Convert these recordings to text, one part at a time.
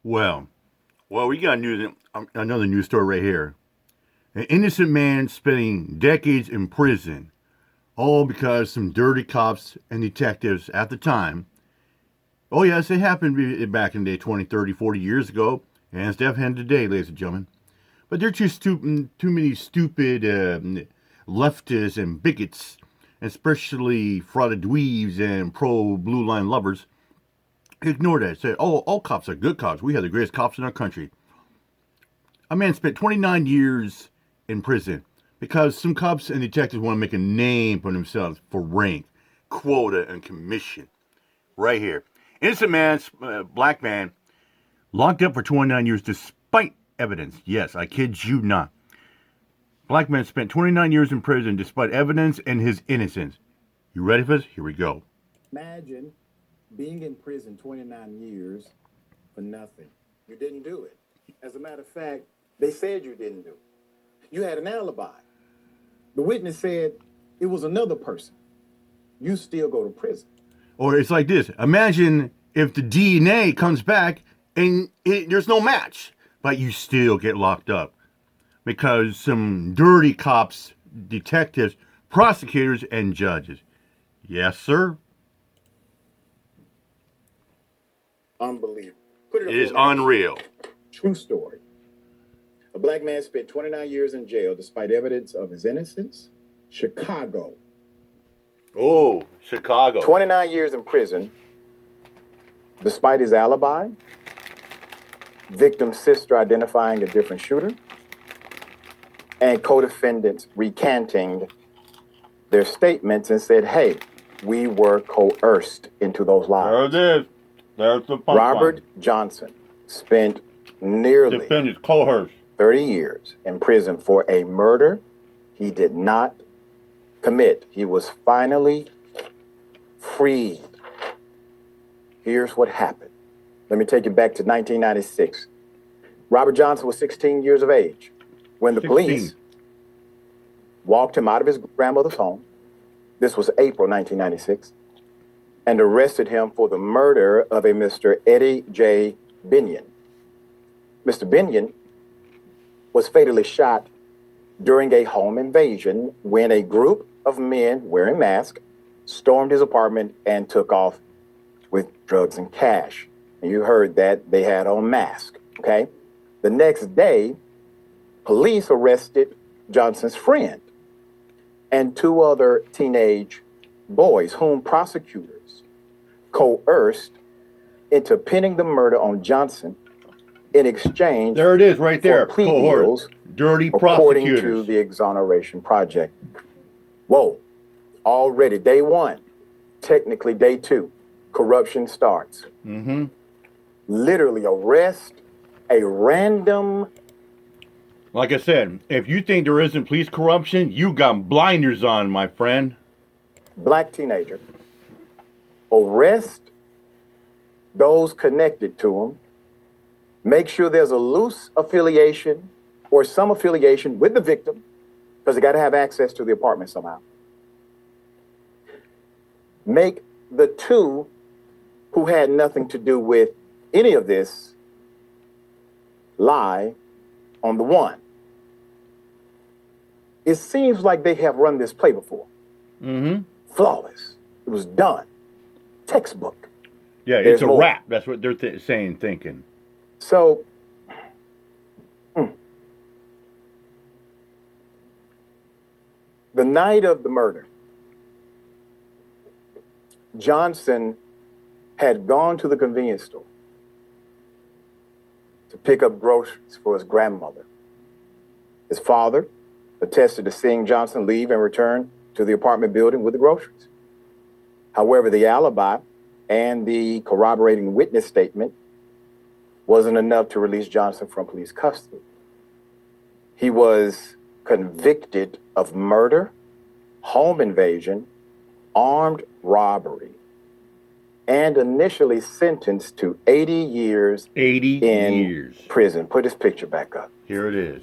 Well, well, we got another news story right here. An innocent man spending decades in prison, all because some dirty cops and detectives at the time. Oh, yes, it happened back in the day, 20, 30, 40 years ago, and it's definitely today, ladies and gentlemen. But they're too many stupid leftists and bigots, especially frauded dweebs and pro blue line lovers. Ignore that. Say, oh, all cops are good cops. We have the greatest cops in our country. A man spent 29 years in prison because some cops and detectives want to make a name for themselves for rank, quota, and commission. Right here. Innocent man, black man, locked up for 29 years despite evidence. Yes, I kid you not. Black man spent 29 years in prison despite evidence and his innocence. You ready for this? Here we go. Imagine being in prison 29 years for nothing. You didn't do it. As a matter of fact, they said you didn't do it. You had an alibi. The witness said it was another person. You still go to prison. Or it's like this. Imagine if the DNA comes back and there's no match, but you still get locked up because some dirty cops, detectives, prosecutors, and judges. Yes, sir. Unbelievable. It is unreal. True story. A black man spent 29 years in jail despite evidence of his innocence. Chicago. Oh, Chicago. 29 years in prison despite his alibi. Victim's sister identifying a different shooter. And co-defendants recanting their statements and said, hey, we were coerced into those lies. There it is. There's the punchline. Robert Johnson spent nearly Defendant coerced 30 years in prison for a murder he did not commit. He was finally freed. Here's what happened. Let me take you back to 1996. Robert Johnson was 16 years of age when the 16. police walked him out of his grandmother's home. This was April 1996. And arrested him for the murder of a Mr. Eddie J. Binion. Mr. Binion was fatally shot during a home invasion when a group of men wearing masks stormed his apartment and took off with drugs and cash. And you heard that they had on masks, okay? The next day, police arrested Johnson's friend and two other teenage boys whom prosecutors coerced into pinning the murder on Johnson in exchange. There it is, right there. For plea deals, dirty according prosecutors. to the Exoneration Project. Whoa! Already day one, technically day two, corruption starts. Mm-hmm. Literally arrest a random. Like I said, if you think there isn't police corruption, you got blinders on, my friend. Black teenager. Arrest those connected to him. Make sure there's a loose affiliation or some affiliation with the victim, because they got to have access to the apartment somehow. Make the two who had nothing to do with any of this lie on the one. It seems like they have run this play before. Mm-hmm. Flawless. It was done. Textbook. Yeah, There's it's a more. wrap. That's what they're thinking. So, the night of the murder, Johnson had gone to the convenience store to pick up groceries for his grandmother. His father attested to seeing Johnson leave and return to the apartment building with the groceries. However, the alibi and the corroborating witness statement wasn't enough to release Johnson from police custody. He was convicted of murder, home invasion, armed robbery, and initially sentenced to 80 years 80 in years. prison. Put his picture back up. Here it is.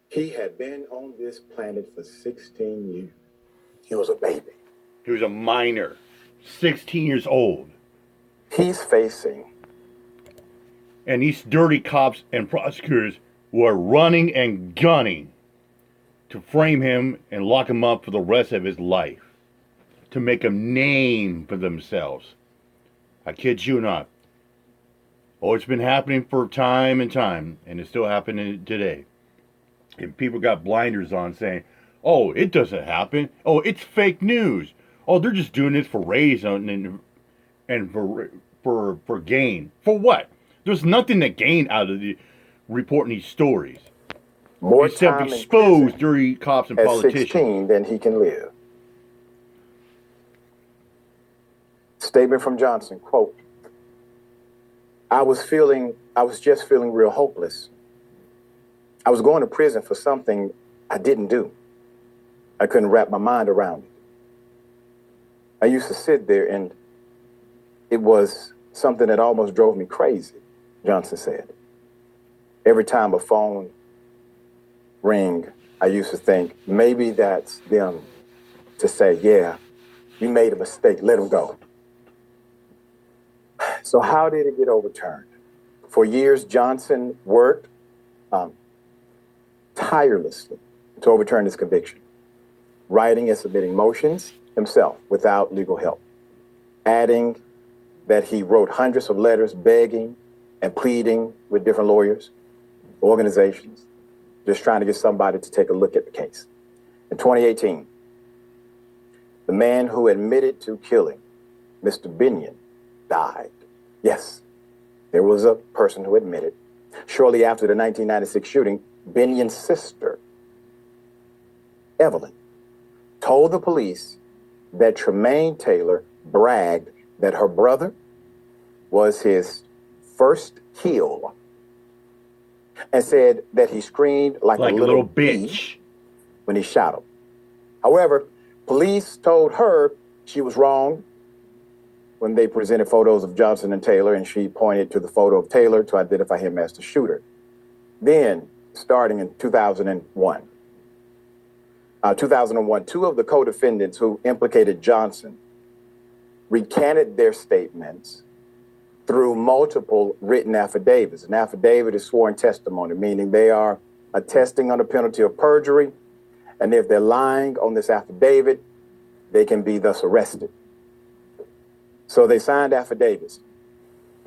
He had been on this planet for 16 years. He was a baby. He was a minor, 16 years old. He's facing. And these dirty cops and prosecutors were running and gunning to frame him and lock him up for the rest of his life, to make a name for themselves. I kid you not. Oh, it's been happening for time and time, and it's still happening today. And people got blinders on saying, oh, it doesn't happen. Oh, it's fake news. Oh, they're just doing this for ratings and for gain. For what? There's nothing to gain out of the reporting these stories. More Except time in expose prison dirty cops and at politicians. 16 than he can live. Statement from Johnson, quote, I was just feeling real hopeless. I was going to prison for something I didn't do. I couldn't wrap my mind around it. I used to sit there and it was something that almost drove me crazy, Johnson said. Every time a phone rang, I used to think maybe that's them to say, yeah, you made a mistake, let him go. So how did it get overturned? For years, Johnson worked tirelessly to overturn his conviction, writing and submitting motions himself without legal help, adding that he wrote hundreds of letters begging and pleading with different lawyers, organizations, just trying to get somebody to take a look at the case. In 2018, the man who admitted to killing Mr. Binion died. Yes, there was a person who admitted. Shortly after the 1996 shooting, Binion's sister, Evelyn, told the police that Tremaine Taylor bragged that her brother was his first kill and said that he screamed like a little bitch when he shot him. However, police told her she was wrong when they presented photos of Johnson and Taylor, and she pointed to the photo of Taylor to identify him as the shooter. Then, starting in 2001, two of the co-defendants who implicated Johnson recanted their statements through multiple written affidavits. An affidavit is sworn testimony, meaning they are attesting under penalty of perjury, and if they're lying on this affidavit, they can be thus arrested. So they signed affidavits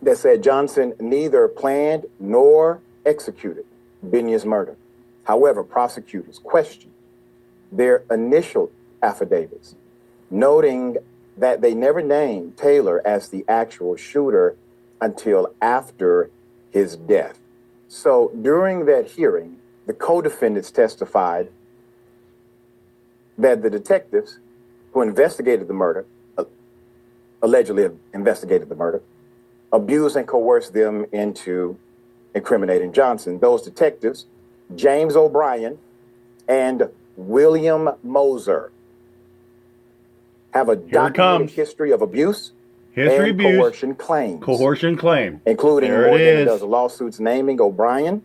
that said Johnson neither planned nor executed Binion's murder. However, prosecutors questioned their initial affidavits, noting that they never named Taylor as the actual shooter until after his death. So during that hearing, the co-defendants testified that the detectives who investigated the murder, allegedly investigated the murder, abused and coerced them into incriminating Johnson. Those detectives, James O'Brien and William Moser, have a documented history of abuse and coercion claims. Coercion claim. Including more than a dozen lawsuits naming O'Brien.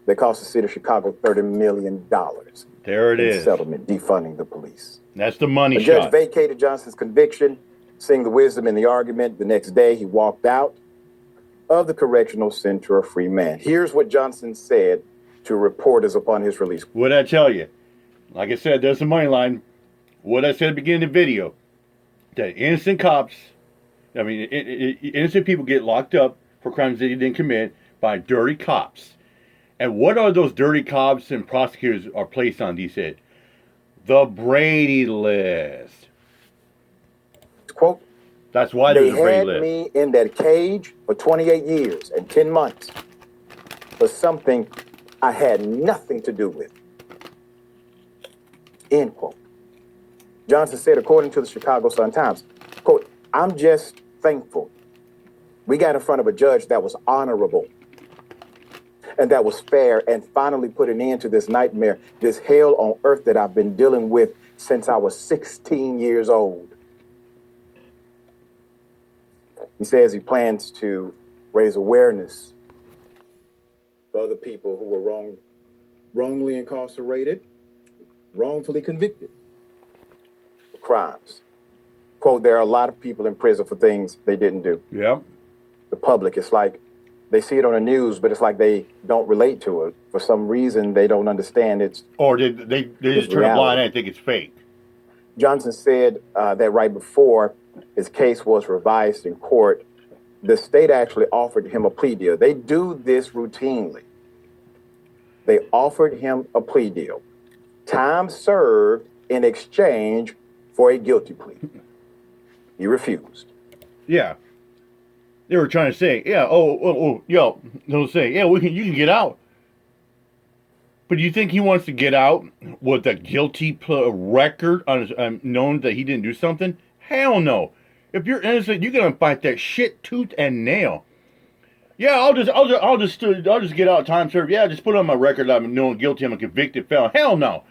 They cost the city of Chicago $30 million. There it in is. Settlement, defunding the police. That's the money shot. The judge vacated Johnson's conviction, seeing the wisdom in the argument. The next day, he walked out of the correctional center a free man. Here's what Johnson said to reporters upon his release. What'd I tell you? Like I said, there's the money line. What I said at the beginning of the video, that innocent cops, innocent people get locked up for crimes they didn't commit by dirty cops. And what are those dirty cops and prosecutors are placed on, he said? The Brady list. Quote, that's why there's a Brady list. They had me in that cage for 28 years and 10 months for something I had nothing to do with. End quote. Johnson said, according to the Chicago Sun-Times, quote, I'm just thankful we got in front of a judge that was honorable and that was fair and finally put an end to this nightmare, this hell on earth that I've been dealing with since I was 16 years old. He says he plans to raise awareness for other people who were wrongly incarcerated, wrongfully convicted for crimes Quote, there are a lot of people in prison for things they didn't do. Yeah. The public, it's like they see it on the news, but it's like they don't relate to it. For some reason, they don't understand Or they just turn a blind eye and think it's fake. Johnson said that right before his case was revised in court, the state actually offered him a plea deal. They do this routinely. They offered him a plea deal. Time served in exchange for a guilty plea. He refused. Yeah. They were trying to say, yeah, they'll say, yeah, you can get out. But do you think he wants to get out with a guilty record on his, known that he didn't do something? Hell no. If you're innocent, you're gonna fight that shit tooth and nail. Yeah, I'll just get out time served. Yeah, just put on my record I'm known guilty. I'm a convicted felon. Hell no.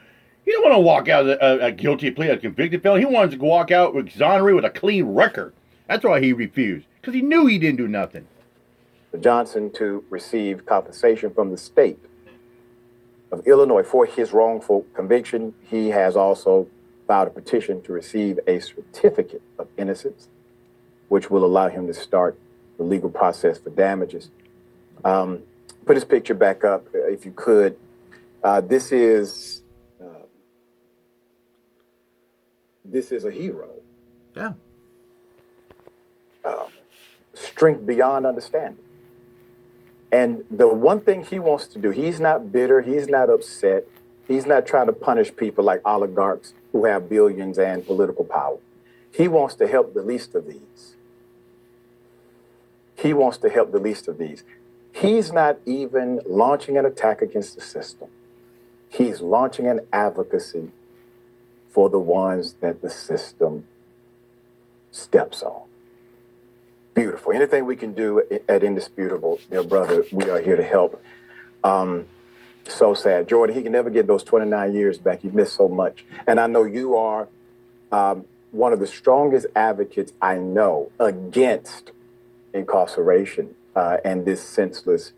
He don't want to walk out a guilty plea, a convicted felon. He wants to walk out exonerated with a clean record. That's why he refused, because he knew he didn't do nothing. Johnson to receive compensation from the state of Illinois for his wrongful conviction. He has also filed a petition to receive a certificate of innocence, which will allow him to start the legal process for damages. Put his picture back up, if you could. This is a hero. Yeah. Strength beyond understanding. And the one thing he wants to do, he's not bitter, he's not upset, he's not trying to punish people like oligarchs who have billions and political power. He wants to help the least of these. He wants to help the least of these. He's not even launching an attack against the system. He's launching an advocacy for the ones that the system steps on. Beautiful. Anything we can do at Indisputable, dear brother, we are here to help. So sad. Jordan, he can never get those 29 years back. He missed so much. And I know you are one of the strongest advocates I know against incarceration and this senseless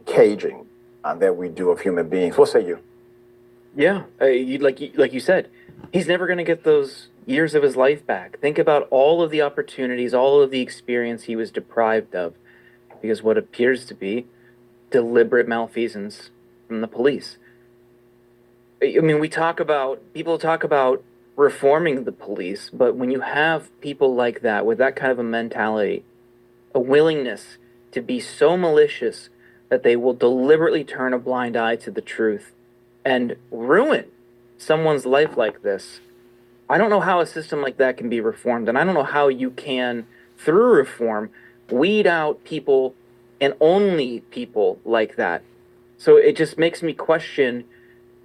caging that we do of human beings. What say you? Yeah, like you said, he's never going to get those years of his life back. Think about all of the opportunities, all of the experience he was deprived of because what appears to be deliberate malfeasance from the police. I mean, people talk about reforming the police, but when you have people like that with that kind of a mentality, a willingness to be so malicious that they will deliberately turn a blind eye to the truth and ruin someone's life like this, I don't know how a system like that can be reformed, and I don't know how you can, through reform, weed out people and only people like that. So it just makes me question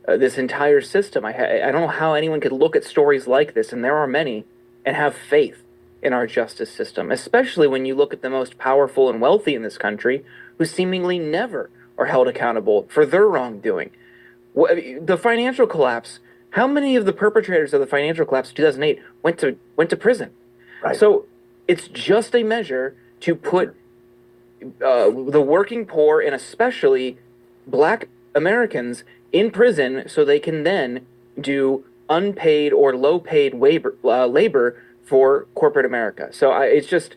this entire system. I don't know how anyone could look at stories like this, and there are many, and have faith in our justice system, especially when you look at the most powerful and wealthy in this country, who seemingly never are held accountable for their wrongdoing. The financial collapse, how many of the perpetrators of the financial collapse of 2008 went to prison? Right. So it's just a measure to put the working poor and especially Black Americans in prison so they can then do unpaid or low-paid labor for corporate America. So it's just,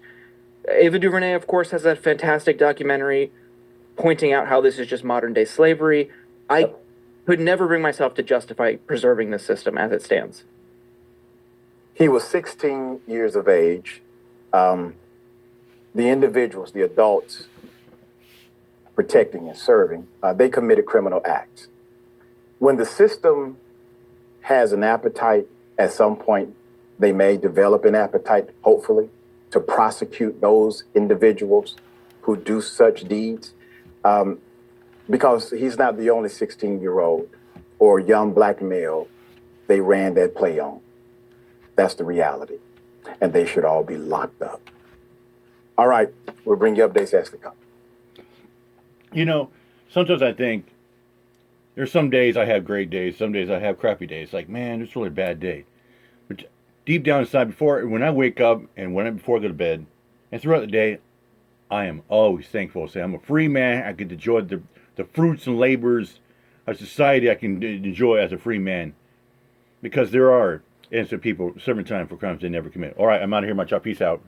Ava DuVernay, of course, has that fantastic documentary pointing out how this is just modern-day slavery. I could never bring myself to justify preserving the system as it stands. He was 16 years of age. The individuals, the adults protecting and serving, they committed criminal acts. When the system has an appetite, at some point, they may develop an appetite, hopefully, to prosecute those individuals who do such deeds. Because he's not the only 16-year-old or young Black male they ran that play on. That's the reality. And they should all be locked up. All right, we'll bring you updates as they come. You know, sometimes I think there's some days I have great days, some days I have crappy days. Like, man, it's really a bad day. But deep down inside, when I wake up and before I go to bed, and throughout the day, I am always thankful. Say I'm a free man. I get to enjoy the fruits and labors of society I can enjoy as a free man. Because there are innocent people serving time for crimes they never commit. All right, I'm out of here, my chop. Peace out.